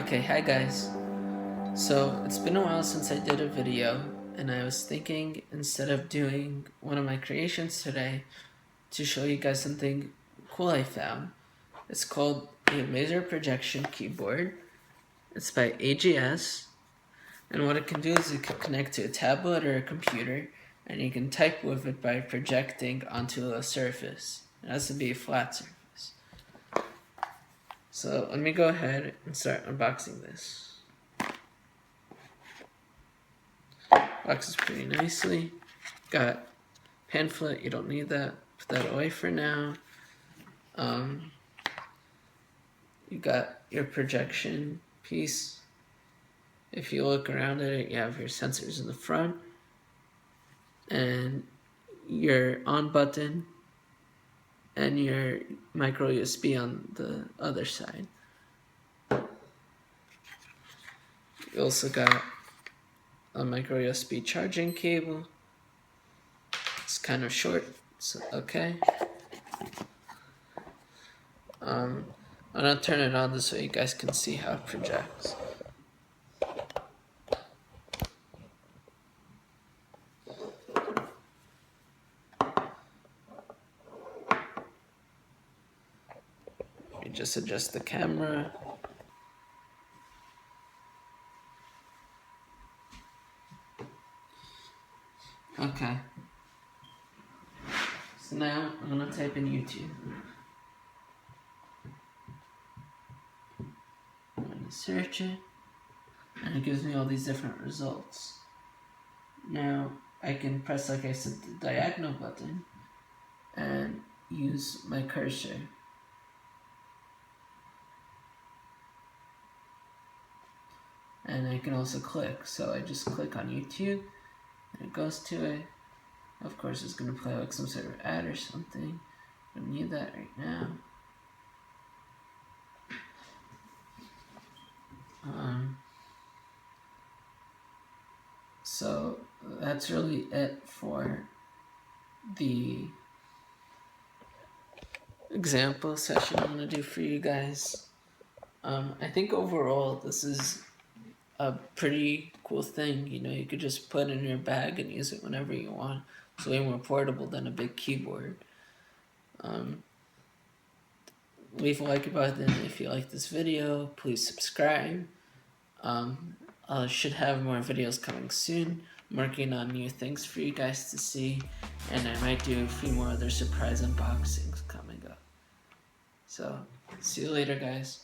Okay, hi guys. So it's been a while since I did a video, and I was thinking instead of doing one of my creations today to show you guys something cool I found. It's called a laser projection keyboard. It's by AGS, and what it can do is it can connect to a tablet or a computer, and you can type with it by projecting onto a surface. It has to be a flat surface. So let me go ahead and start unboxing this. Boxes pretty nicely. Got pamphlet, you don't need that. Put that away for now. You got your projection piece. If you look around at it, you have your sensors in the front and your on button and your micro USB on the other side. You also got a micro USB charging cable. It's kind of short, so okay. I'm gonna turn it on so you guys can see how it projects. You just adjust the camera. Okay. So now I'm gonna type in YouTube. I'm gonna search it, and it gives me all these different results. Now I can press, like I said, the diagonal button and use my cursor. And I can also click, so I just click on YouTube and it goes to it. Of course it's going to play like some sort of ad or something. I don't need that right now. So that's really it for the example session I'm going to do for you guys. I think overall this is a pretty cool thing. You know, you could just put it in your bag and use it whenever you want. It's way more portable than a big keyboard. Leave a like button if you like this video. Please subscribe. I should have more videos coming soon. I'm working on new things for you guys to see, and I might do a few more other surprise unboxings coming up. So, see you later, guys.